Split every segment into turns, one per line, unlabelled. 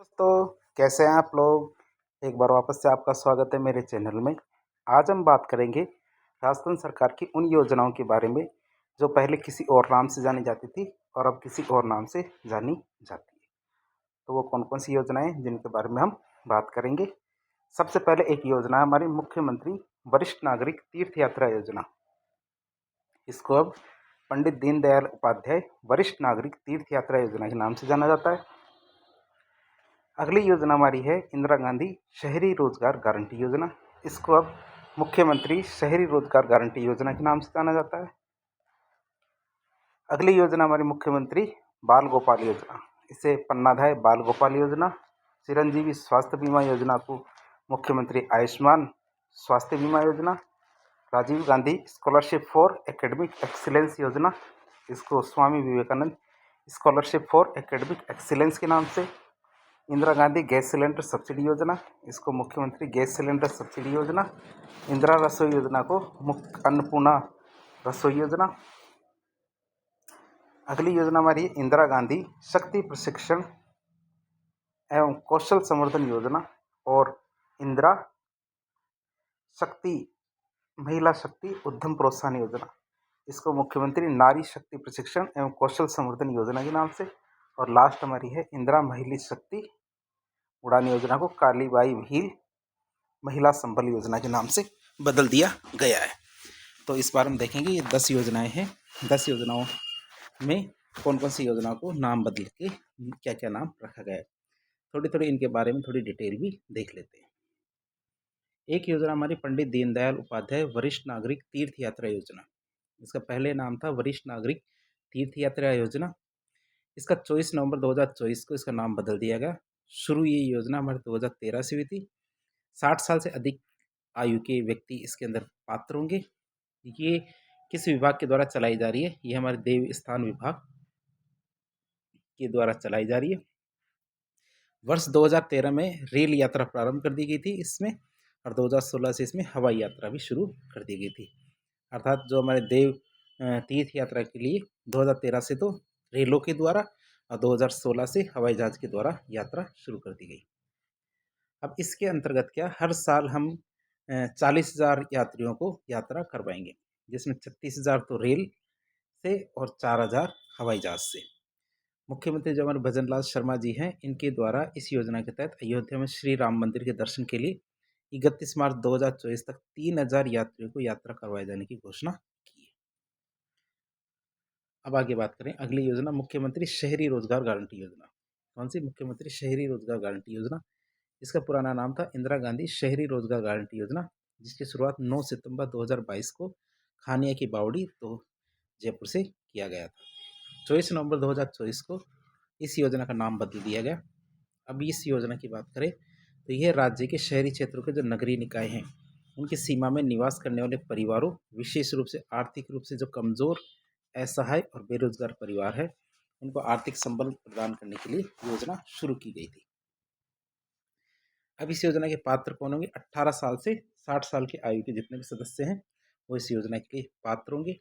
दोस्तों, कैसे हैं आप लोग। एक बार वापस से आपका स्वागत है मेरे चैनल में। आज हम बात करेंगे राजस्थान सरकार की उन योजनाओं के बारे में जो पहले किसी और नाम से जानी जाती थी और अब किसी और नाम से जानी जाती है। तो वो कौन कौन सी योजनाएं हैं जिनके बारे में हम बात करेंगे। सबसे पहले एक योजना है हमारी मुख्यमंत्री वरिष्ठ नागरिक तीर्थ यात्रा योजना। इसको अब पंडित दीनदयाल उपाध्याय वरिष्ठ नागरिक तीर्थ यात्रा योजना के नाम से जाना जाता है। अगली योजना हमारी है इंदिरा गांधी शहरी रोजगार गारंटी योजना। इसको अब मुख्यमंत्री शहरी रोजगार गारंटी योजना के नाम से जाना जाता है। अगली योजना हमारी मुख्यमंत्री बाल गोपाल योजना। इसे पन्नाधाय बाल गोपाल योजना। चिरंजीवी स्वास्थ्य बीमा योजना को मुख्यमंत्री आयुष्मान स्वास्थ्य बीमा योजना। Rajiv Gandhi scholarship for academic excellence योजना। इसको Swami Vivekananda scholarship for academic excellence के नाम से। Indira Gandhi gas cylinder subsidy योजना। इसको मुख्यमंत्री गैस सिलेंडर सब्सिडी योजना। इंदिरा रसोई योजना को मुख्य अन्नपूर्णा रसोई योजना। अगली योजना हमारी इंदिरा गांधी शक्ति प्रशिक्षण एवं कौशल संवर्धन योजना और इंदिरा शक्ति महिला शक्ति उद्यम प्रोत्साहन योजना। इसको मुख्यमंत्री नारी शक्ति प्रशिक्षण एवं कौशल संवर्धन योजना के नाम से। और लास्ट हमारी है इंदिरा महिला शक्ति उड़ान योजना को कालीबाई भील महिला संबल योजना के नाम से बदल दिया गया है। तो इस बार हम देखेंगे ये 10 योजनाएं हैं। 10 योजनाओं में कौन कौन सी योजनाओं को नाम बदल के क्या क्या नाम रखा गया है। थोड़ी थोड़ी इनके बारे में थोड़ी डिटेल भी देख लेते हैं। एक योजना हमारी पंडित दीनदयाल उपाध्याय वरिष्ठ नागरिक तीर्थ यात्रा योजना। इसका पहले नाम था वरिष्ठ नागरिक तीर्थ यात्रा योजना। इसका 24 नवंबर 2024 को इसका नाम बदल दिया गया। शुरू ये योजना हमारे 2013 से हुई थी। 60 साल से अधिक आयु के व्यक्ति इसके अंदर पात्र होंगे। ये किस विभाग के द्वारा चलाई जा रही है? ये हमारे देव स्थान विभाग के द्वारा चलाई जा रही है। वर्ष 2013 में रेल यात्रा प्रारंभ कर दी गई थी इसमें, और 2016 से इसमें हवाई यात्रा भी शुरू कर दी गई थी। अर्थात जो हमारे देव तीर्थ यात्रा के लिए 2013 से तो रेलों के द्वारा और 2016 से हवाई जहाज के द्वारा यात्रा शुरू कर दी गई। अब इसके अंतर्गत क्या हर साल हम 40,000 यात्रियों को यात्रा करवाएंगे, जिसमें 36,000 तो रेल से और 4,000 हवाई जहाज से। मुख्यमंत्री जो हमारे भजन लाल शर्मा जी हैं, इनके द्वारा इस योजना के तहत अयोध्या में श्री राम मंदिर के दर्शन के लिए 31 मार्च 2024 तक 3,000 यात्रियों को यात्रा करवाए जाने की घोषणा की है। अब आगे बात करें अगली योजना मुख्यमंत्री शहरी रोजगार गारंटी योजना। कौन सी? मुख्यमंत्री शहरी रोजगार गारंटी योजना। इसका पुराना नाम था इंदिरा गांधी शहरी रोजगार गारंटी योजना, जिसकी शुरुआत 9 सितंबर 2022 को खानिया की बावड़ी तो जयपुर से किया गया था। 24 नवंबर 2024 को इस योजना का नाम बदल दिया गया। अब इस योजना की बात करें तो यह राज्य के शहरी क्षेत्रों के जो नगरीय निकाय हैं, उनकी सीमा में निवास करने वाले परिवारों, विशेष रूप से आर्थिक रूप से जो कमज़ोर, असहाय और बेरोजगार परिवार है, उनको आर्थिक संबल प्रदान करने के लिए योजना शुरू की गई थी। अब इस योजना के पात्र कौन होंगे? 18 साल से 60 साल की आयु के जितने भी सदस्य हैं वो इस योजना के पात्र होंगे।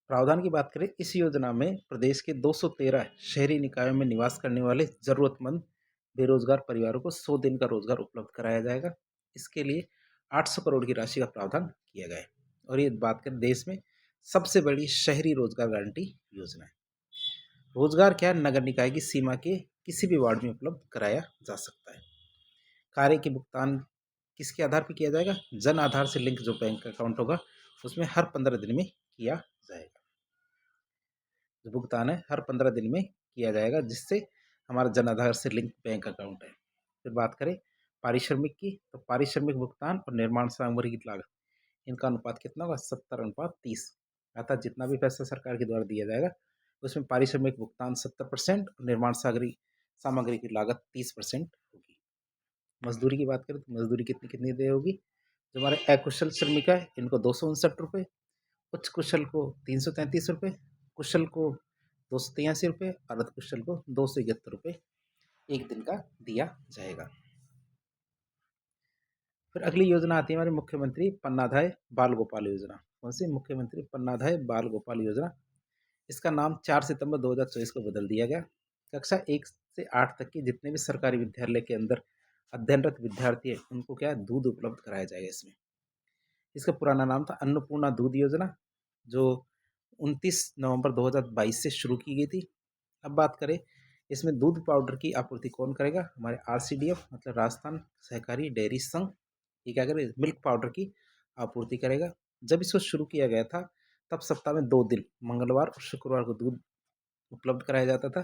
प्रावधान की बात करें, इस योजना में प्रदेश के 213 शहरी निकायों में निवास करने वाले जरूरतमंद बेरोजगार परिवारों को 100 दिन का रोजगार उपलब्ध कराया जाएगा। इसके लिए 800 करोड़ की राशि का प्रावधान किया गया है। और ये बात करें देश में सबसे बड़ी शहरी रोजगार गारंटी योजना है। रोजगार क्या है? नगर निकाय की सीमा के किसी भी वार्ड में उपलब्ध कराया जा सकता है। कार्य के भुगतान किसके आधार पर किया जाएगा? जन आधार से लिंक जो बैंक अकाउंट होगा उसमें हर 15 दिन में किया जाएगा। जो भुगतान है हर 15 दिन में किया जाएगा, जिससे हमारा जन आधार से लिंक बैंक अकाउंट है। फिर बात करें पारिश्रमिक की, तो पारिश्रमिक भुगतान और निर्माण सामग्री की लागत, इनका अनुपात कितना होगा? 70:30। अर्थात जितना भी पैसा सरकार के द्वारा दिया जाएगा उसमें पारिश्रमिक भुगतान 70% और निर्माण सामग्री की लागत 30% होगी। मजदूरी की बात करें तो मजदूरी कितनी कितनी देर होगी? जो हमारे अकुशल श्रमिक है इनको 259 रुपये, उच्च कुशल को 333 रुपये, कुशल को 283 रुपये, अर्ध कुशल को 271 रुपये एक दिन का दिया जाएगा। फिर अगली योजना आती है हमारी मुख्यमंत्री पन्नाधाय बाल गोपाल योजना। कौन सी? मुख्यमंत्री पन्नाधाय बाल गोपाल योजना। इसका नाम 4 सितंबर 2024 को बदल दिया गया। कक्षा 1 से 8 तक के जितने भी सरकारी विद्यालय के अंदर अध्ययनरत विद्यार्थी है उनको क्या है दूध उपलब्ध कराया जाएगा इसमें। इसका पुराना नाम था अन्नपूर्णा दूध योजना, जो 29 नवंबर 2022 से शुरू की गई थी। अब बात करें इसमें दूध पाउडर की आपूर्ति कौन करेगा, हमारे आरसीडीएफ मतलब राजस्थान सहकारी डेयरी संघ, ये क्या करे मिल्क पाउडर की आपूर्ति करेगा। जब इसको शुरू किया गया था तब सप्ताह में 2 दिन मंगलवार और शुक्रवार को दूध उपलब्ध कराया जाता था,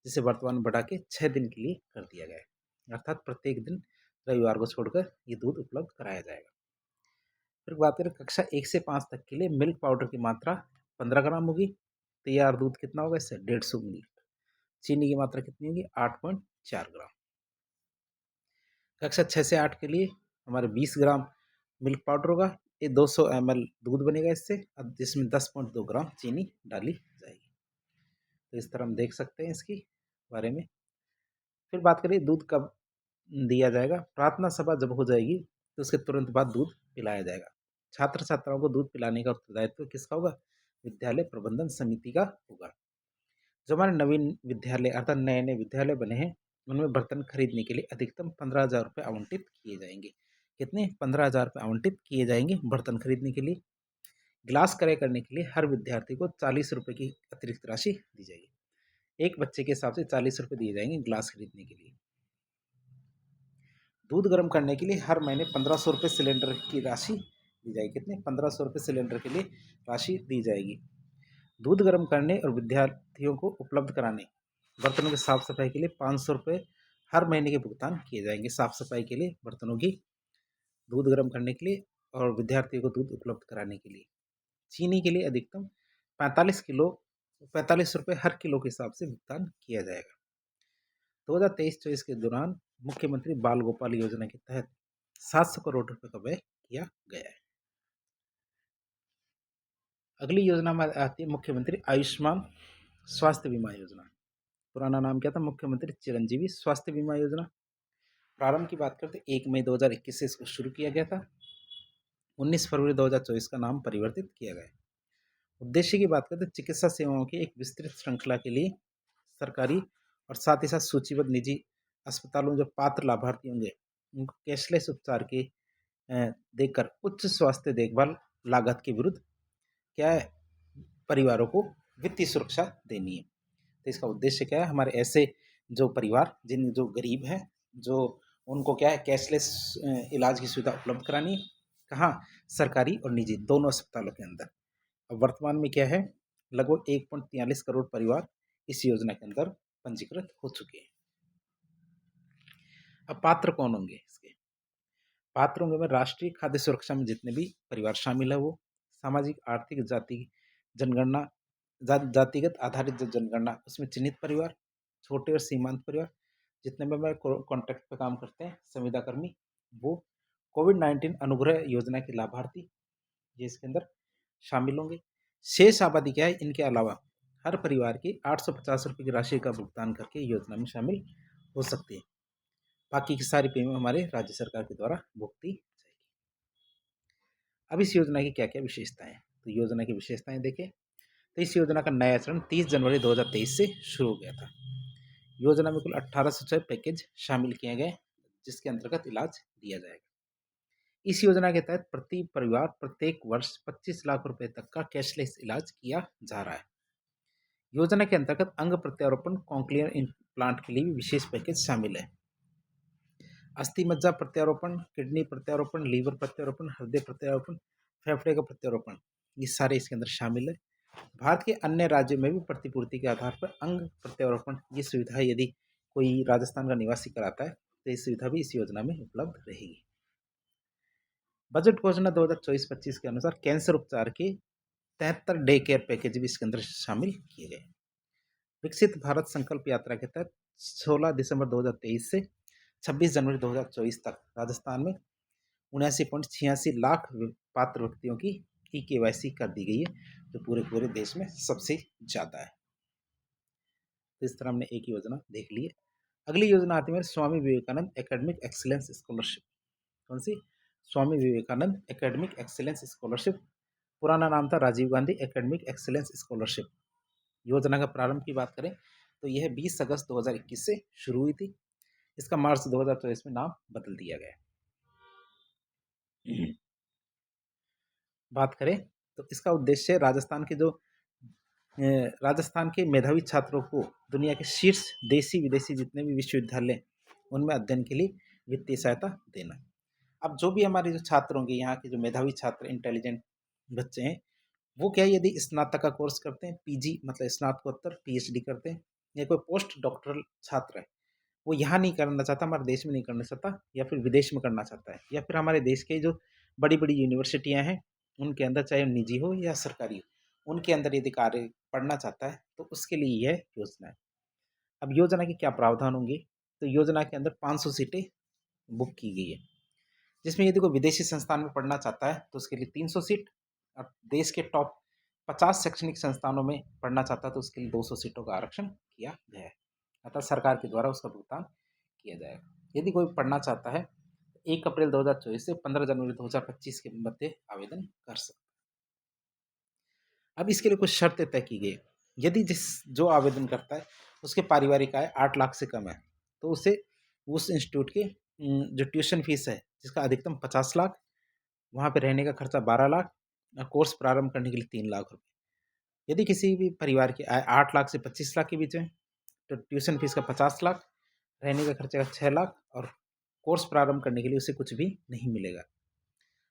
जिसे वर्तमान में बढ़ा के 6 दिन के लिए कर दिया गया है, अर्थात प्रत्येक दिन रविवार को छोड़कर ये दूध उपलब्ध कराया जाएगा। फिर बात करें कक्षा 1 से 5 तक के लिए मिल्क पाउडर की मात्रा 15 ग्राम होगी। तैयार दूध कितना होगा इससे 150 मिलीलीटर। चीनी की मात्रा कितनी होगी 8.4 ग्राम। कक्षा 6 से 8 के लिए हमारे 20 ग्राम मिल्क पाउडर होगा। ये 200 ml दूध बनेगा इससे, अब जिसमें 10.2 ग्राम चीनी डाली जाएगी। तो इस तरह हम देख सकते हैं इसकी बारे में। फिर बात करें दूध कब दिया जाएगा। प्रार्थना सभा जब हो जाएगी तो उसके तुरंत बाद दूध पिलाया जाएगा। छात्र छात्राओं को दूध पिलाने का उत्तरदायित्व किसका होगा, विद्यालय प्रबंधन समिति का होगा। जो हमारे नवीन विद्यालय अर्थात नए नए विद्यालय बने हैं उनमें बर्तन खरीदने के लिए अधिकतम 15,000 रुपये आवंटित किए जाएंगे। कितने 15,000 रुपये आवंटित किए जाएंगे बर्तन खरीदने के लिए। गिलास क्रय करने के लिए हर विद्यार्थी को 40 रुपये की अतिरिक्त राशि दी जाएगी। एक बच्चे के हिसाब से 40 रुपये दिए जाएंगे गिलास खरीदने के लिए। दूध गर्म करने के लिए हर महीने 1,500 रुपये सिलेंडर की राशि दी जाएगी। कितने 1,500 रुपये सिलेंडर के लिए राशि दी जाएगी। दूध गर्म करने और विद्यार्थियों को उपलब्ध कराने बर्तनों की साफ सफाई के लिए 500 रुपये हर महीने के भुगतान किए जाएंगे। साफ सफाई के लिए बर्तनों की, दूध गर्म करने के लिए और विद्यार्थियों को दूध उपलब्ध कराने के लिए। चीनी के लिए अधिकतम 45 रुपये हर किलो के हिसाब से भुगतान किया जाएगा। 2023-24 के दौरान मुख्यमंत्री बाल गोपाल योजना के तहत 700 करोड़ रुपए का व्यय किया गया है। अगली योजना में आती है मुख्यमंत्री आयुष्मान स्वास्थ्य बीमा योजना। पुराना नाम क्या था, मुख्यमंत्री चिरंजीवी स्वास्थ्य बीमा योजना। प्रारंभ की बात करते 1 मई 2021 से इसको शुरू किया गया था। 19 फरवरी 2024 का नाम परिवर्तित किया गया। उद्देश्य की बात करते चिकित्सा सेवाओं की एक विस्तृत श्रृंखला के लिए सरकारी और साथ ही साथ सूचीबद्ध निजी अस्पतालों जो पात्र लाभार्थी होंगे उनको कैशलेस उपचार के देकर उच्च स्वास्थ्य देखभाल लागत के विरुद्ध क्या है परिवारों को वित्तीय सुरक्षा देनी है। तो इसका उद्देश्य क्या है, हमारे ऐसे जो परिवार जिन जो गरीब हैं जो उनको क्या है कैशलेस इलाज की सुविधा उपलब्ध करानी है। कहाँ, सरकारी और निजी दोनों अस्पतालों के अंदर। अब वर्तमान में क्या है लगभग 1.43 करोड़ परिवार इस योजना के अंदर पंजीकृत हो चुके हैं। अब पात्र कौन होंगे इसके, पात्र होंगे में राष्ट्रीय खाद्य सुरक्षा में जितने भी परिवार शामिल है वो, सामाजिक आर्थिक जाति जनगणना जातिगत आधारित जो जनगणना उसमें चिन्हित परिवार, छोटे और सीमांत परिवार, जितने में मैं कॉन्ट्रैक्ट पे काम करते हैं संविदा कर्मी वो, कोविड-19 अनुग्रह योजना के लाभार्थी ये इसके अंदर शामिल होंगे। शेष आबादी क्या है, इनके अलावा हर परिवार की 850 रुपये की राशि का भुगतान करके योजना में शामिल हो सकती है। बाकी की सारी पेमेंट हमारे राज्य सरकार के द्वारा भुगती जाएगी। अब इस योजना की क्या क्या विशेषताएं हैं, तो योजना की विशेषताएं देखें तो इस योजना का नया चरण 30 जनवरी 2023 से शुरू हो गया था। योजना में कुल 1806 पैकेज शामिल किए गए जिसके अंतर्गत इलाज दिया जाएगा। इस योजना के तहत प्रति परिवार प्रत्येक वर्ष 25 लाख रुपए तक का कैशलेस इलाज किया जा रहा है। योजना के अंतर्गत अंग प्रत्यारोपण कॉन्क्लियर इम्प्लांट के लिए भी विशेष पैकेज शामिल है। अस्थि मज्जा प्रत्यारोपण, किडनी प्रत्यारोपण, लीवर प्रत्यारोपण, हृदय प्रत्यारोपण, फेफड़े का प्रत्यारोपण ये सारे इसके अंदर शामिल है। भारत के अन्य राज्यों में भी प्रतिपूर्ति के आधार पर अंग प्रत्यारोपण ये सुविधा यदि कोई राजस्थान का निवासी कराता है तो ये सुविधा भी इस योजना में उपलब्ध रहेगी। बजट घोषणा 2024-25 के अनुसार कैंसर उपचार के 73 डे केयर पैकेज भी इसके अंदर शामिल किए गए। विकसित भारत संकल्प यात्रा के तहत 16 दिसंबर 2023 से 26 जनवरी 2024 तक राजस्थान में 79.86 लाख पात्र व्यक्तियों की KYC कर दी गई है, जो पूरे देश में सबसे ज़्यादा है। तो इस तरह हमने एक योजना देख ली है। अगली योजना आती है Swami Vivekananda academic excellence scholarship. कौन सी, Swami Vivekananda academic excellence scholarship. पुराना नाम था Rajiv Gandhi academic excellence scholarship. योजना का प्रारंभ की बात करें तो यह 20 अगस्त 2021 से शुरू हुई थी। इसका मार्च 2024 में नाम बदल दिया गया। बात करें तो इसका उद्देश्य राजस्थान के मेधावी छात्रों को दुनिया के शीर्ष देसी विदेशी जितने भी विश्वविद्यालय उनमें अध्ययन के लिए वित्तीय सहायता देना। अब जो भी हमारे जो छात्र होंगे, यहाँ के जो मेधावी छात्र इंटेलिजेंट बच्चे हैं, वो क्या यदि स्नातक का कोर्स करते हैं, पीजी मतलब स्नातकोत्तर पीएचडी करते हैं, या कोई पोस्ट डॉक्टरल छात्र है, वो यहाँ नहीं करना चाहता, हमारे देश में नहीं करना चाहता, या फिर विदेश में करना चाहता है, या फिर हमारे देश के जो बड़ी बड़ी यूनिवर्सिटियाँ हैं उनके अंदर, चाहे निजी हो या सरकारी हो, उनके अंदर यदि कार्य पढ़ना चाहता है तो उसके लिए यह योजना है। अब योजना के क्या प्रावधान होंगे, तो योजना के अंदर 500 सीटें बुक की गई है, जिसमें यदि कोई विदेशी संस्थान में पढ़ना चाहता है तो उसके लिए 300 सीट, और देश के टॉप 50 शैक्षणिक संस्थानों में पढ़ना चाहता है तो उसके लिए 200 सीटों का आरक्षण किया गया है, अतः सरकार के द्वारा उसका भुगतान किया जाएगा। यदि कोई पढ़ना चाहता है 1 अप्रैल 2024 से 15 जनवरी 2025 के मध्य आवेदन कर सकता है। अब इसके लिए कुछ शर्तें तय की गई। यदि जो आवेदन करता है उसके पारिवारिक आय 8 लाख से कम है तो उसे उस इंस्टीट्यूट के जो ट्यूशन फीस है जिसका अधिकतम 50 लाख, वहाँ पे रहने का खर्चा 12 लाख, कोर्स प्रारंभ करने के लिए 3 लाख रुपए। यदि किसी भी परिवार की आय 8 लाख से 25 लाख के बीच में तो ट्यूशन फीस का 50 लाख, रहने का खर्चे का 6 लाख, और कोर्स प्रारंभ करने के लिए उसे कुछ भी नहीं मिलेगा।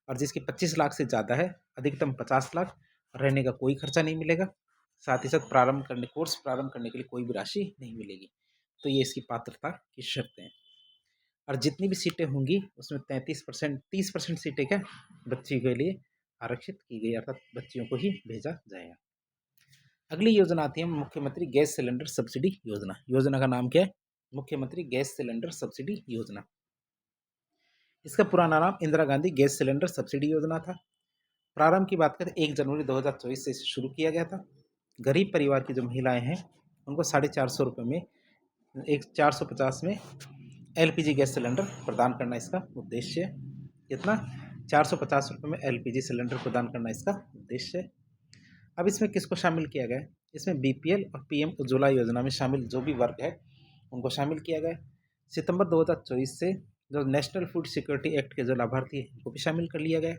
और जिसकी 25 लाख से ज़्यादा है, अधिकतम 50 लाख, रहने का कोई खर्चा नहीं मिलेगा, साथ ही साथ कोर्स प्रारंभ करने के लिए कोई भी राशि नहीं मिलेगी। तो ये इसकी पात्रता की शर्तें हैं। और जितनी भी सीटें होंगी उसमें 30% सीटें क्या बच्ची के लिए आरक्षित की गई, अर्थात बच्चियों को ही भेजा जाएगा। अगली योजना आती है मुख्यमंत्री गैस सिलेंडर सब्सिडी योजना। योजना का नाम क्या है? मुख्यमंत्री गैस सिलेंडर सब्सिडी योजना। इसका पुराना नाम Indira Gandhi gas cylinder subsidy योजना था। प्रारंभ की बात करें 1 जनवरी 2024 से इसे शुरू किया गया था। गरीब परिवार की जो महिलाएं हैं उनको 450 रुपये में 450 में एलपीजी गैस सिलेंडर प्रदान करना इसका उद्देश्य है। कितना? 450 रुपये में एलपीजी सिलेंडर प्रदान करना इसका उद्देश्य है। अब इसमें किसको शामिल किया गया है? इसमें बीपीएल और पीएम उज्ज्वला योजना में शामिल जो भी वर्ग है उनको शामिल किया गया है। सितंबर 2024 से जो नेशनल फूड सिक्योरिटी एक्ट के जो लाभार्थी है उनको भी शामिल कर लिया गया है।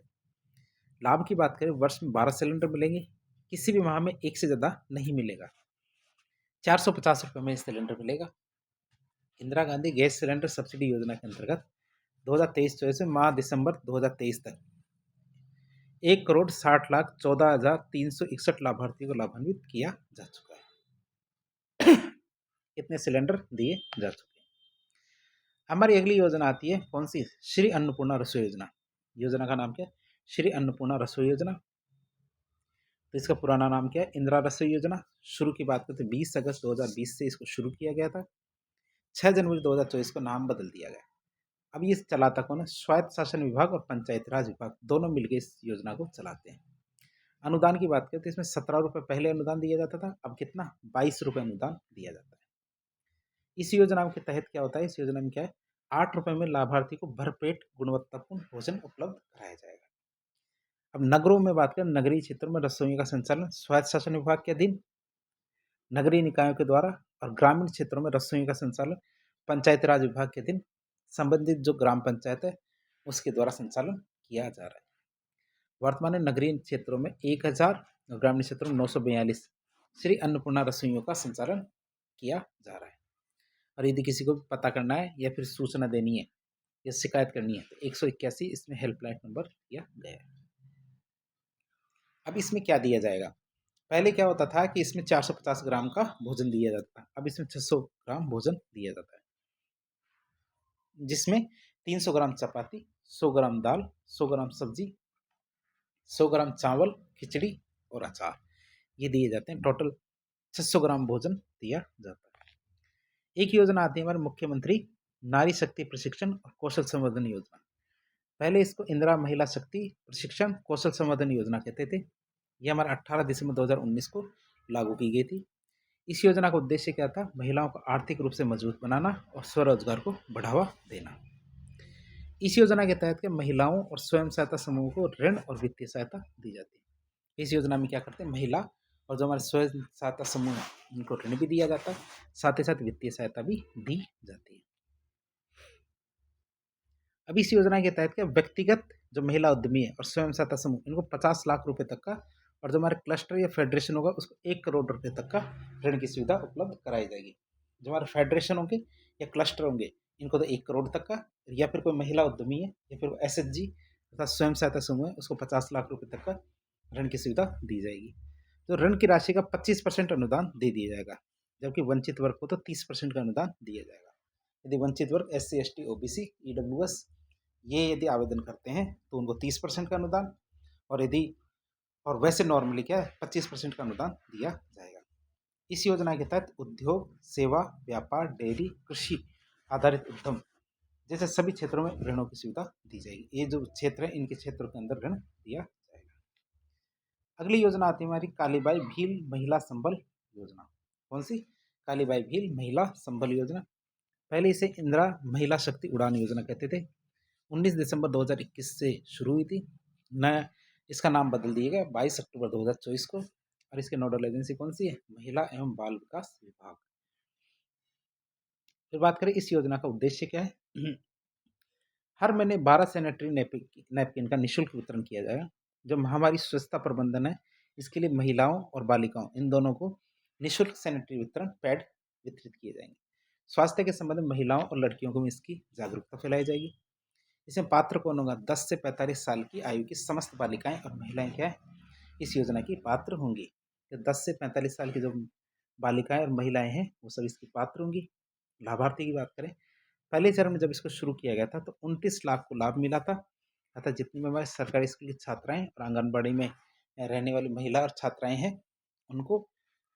लाभ की बात करें, वर्ष में 12 सिलेंडर मिलेंगे, किसी भी माह में एक से ज़्यादा नहीं मिलेगा। 450 रुपये में सिलेंडर मिलेगा। Indira Gandhi gas cylinder subsidy योजना के अंतर्गत 2023-24 में माह दिसंबर 2023 तक 1,60,14,361 लाभार्थियों को लाभान्वित किया जा चुका है। इतने सिलेंडर दिए जा चुके हैं। हमारी अगली योजना आती है कौन सी? श्री अन्नपूर्णा रसोई योजना। योजना का नाम क्या है? श्री अन्नपूर्णा रसोई योजना। तो इसका पुराना नाम क्या है? इंदिरा रसोई योजना। शुरू की बात करते 20 अगस्त 2020 से इसको शुरू किया गया था। 6 जनवरी 2024 को नाम बदल दिया गया। अब ये चलाता कौन है? स्वायत्त शासन विभाग और पंचायती राज विभाग दोनों मिलकर इस योजना को चलाते हैं। अनुदान की बात करते इसमें 17 रुपये पहले अनुदान दिया जाता था, अब कितना? 22 रुपये अनुदान दिया जाता है। इस योजना के तहत क्या होता है? इस योजना में क्या है? 8 रुपये में लाभार्थी को भरपेट गुणवत्तापूर्ण भोजन उपलब्ध कराया जाएगा। अब नगरों में बात करें, नगरीय क्षेत्रों में रसोइयों का संचालन स्वायत्त शासन विभाग के अधीन नगरीय निकायों के द्वारा, और ग्रामीण क्षेत्रों में रसोइयों का संचालन पंचायती राज विभाग के अधीन संबंधित जो ग्राम पंचायत है उसके द्वारा संचालन किया जा रहा है। वर्तमान में नगरीय क्षेत्रों में 1000 और ग्रामीण क्षेत्रों में 942 श्री अन्नपूर्णा रसोइयों का संचालन किया जा रहा है। और यदि किसी को पता करना है या फिर सूचना देनी है या शिकायत करनी है तो 181 इसमें हेल्पलाइन नंबर दिया गया है। अब इसमें क्या दिया जाएगा? पहले क्या होता था कि इसमें 450 ग्राम का भोजन दिया जाता था, अब इसमें 600 ग्राम भोजन दिया जाता है, जिसमें 300 ग्राम चपाती, 100 ग्राम दाल, 100 ग्राम सब्जी, 100 ग्राम चावल, खिचड़ी और अचार ये दिए जाते हैं। टोटल 600 ग्राम भोजन दिया जाता है। एक योजना आती है हमारे मुख्यमंत्री नारी शक्ति प्रशिक्षण और कौशल संवर्धन योजना। पहले इसको इंदिरा महिला शक्ति प्रशिक्षण कौशल संवर्धन योजना कहते थे। ये हमारा 18 दिसंबर 2019 को लागू की गई थी। इस योजना का उद्देश्य क्या था? महिलाओं को आर्थिक रूप से मजबूत बनाना और स्वरोजगार को बढ़ावा देना। इस योजना के तहत के महिलाओं और स्वयं सहायता समूह को ऋण और वित्तीय सहायता दी जाती है। इस योजना में क्या करते हैं? महिला और जो हमारे स्वयं सहायता समूह हैं उनको ऋण भी दिया जाता है, साथ ही साथ वित्तीय सहायता भी दी जाती है। अब इस योजना के तहत क्या व्यक्तिगत जो महिला उद्यमी है और स्वयं सहायता समूह इनको 50 लाख रुपए तक का, और जो हमारे क्लस्टर या फेडरेशन होगा उसको 1 करोड़ रुपए तक का ऋण की सुविधा उपलब्ध कराई जाएगी। जो हमारे फेडरेशन होंगे या क्लस्टर होंगे इनको तो 1 करोड़ तक का, या फिर कोई महिला उद्यमी है या फिर SHG तथा स्वयं सहायता समूह है उसको 50 लाख रुपए तक का ऋण की सुविधा दी जाएगी। तो ऋण की राशि का 25% अनुदान दे दिया जाएगा, जबकि वंचित वर्ग को तो 30% का अनुदान दिया जाएगा। यदि वंचित वर्ग SC ST OBC EWS ये यदि आवेदन करते हैं तो उनको 30% का अनुदान, और यदि और वैसे नॉर्मली क्या है 25% का अनुदान दिया जाएगा। इस योजना के तहत उद्योग, सेवा, व्यापार, डेयरी, कृषि आधारित उद्यम जैसे सभी क्षेत्रों में ऋणों की सुविधा दी जाएगी। ये जो क्षेत्र है इनके क्षेत्रों के अंदर ऋण दिया जाएगा। अगली योजना आती है हमारी कालीबाई भील महिला संबल योजना। कौन सी? कालीबाई भील महिला संबल योजना। पहले इसे इंदिरा महिला शक्ति उड़ान योजना कहते थे। 19 दिसंबर 2021 से शुरू हुई थी। नया इसका नाम बदल दिया गया 22 अक्टूबर 2024 को, और इसकी नोडल एजेंसी कौन सी है? महिला एवं बाल विकास विभाग। फिर बात करें इस योजना का उद्देश्य क्या है। हर महीने 12 सैनिटरी नैपकिन का निःशुल्क वितरण किया जाएगा। जो महामारी स्वच्छता प्रबंधन है इसके लिए महिलाओं और बालिकाओं इन दोनों को निःशुल्क सैनिटरी वितरण पैड वितरित किए जाएंगे। स्वास्थ्य के संबंध में महिलाओं और लड़कियों को भी इसकी जागरूकता फैलाई जाएगी। इसमें पात्र कौन होगा? 10 से 45 साल की आयु की समस्त बालिकाएं और महिलाएं क्या है इस योजना की पात्र होंगी। तो 10 से 45 साल की जो बालिकाएं और महिलाएं हैं वो सब इसकी पात्र होंगी। लाभार्थी की बात करें, पहले चरण में जब इसको शुरू किया गया था तो 29 लाख को लाभ मिला था, अतः जितनी भी हमारे सरकारी स्कूल की छात्राएं और आंगनबाड़ी में रहने वाली महिला और छात्राएं हैं उनको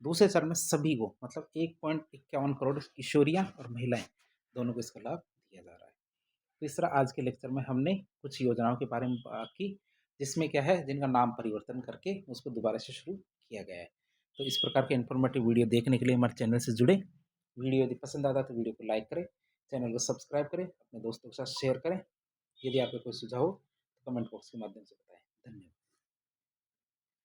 दूसरे चरण में सभी को मतलब 1.51 करोड़ किशोरियां और महिलाएं दोनों को इसका लाभ दिया जा रहा है। तो इस तरह आज के लेक्चर में हमने कुछ योजनाओं के बारे में बात की जिसमें क्या है जिनका नाम परिवर्तन करके उसको दोबारा से शुरू किया गया है। तो इस प्रकार के इन्फॉर्मेटिव वीडियो देखने के लिए हमारे चैनल से जुड़े। वीडियो यदि पसंद आता तो वीडियो को लाइक करें, चैनल को सब्सक्राइब करें, अपने दोस्तों के साथ शेयर करें। यदि आपका कोई सुझाव हो तो कमेंट बॉक्स के माध्यम से बताएं। धन्यवाद।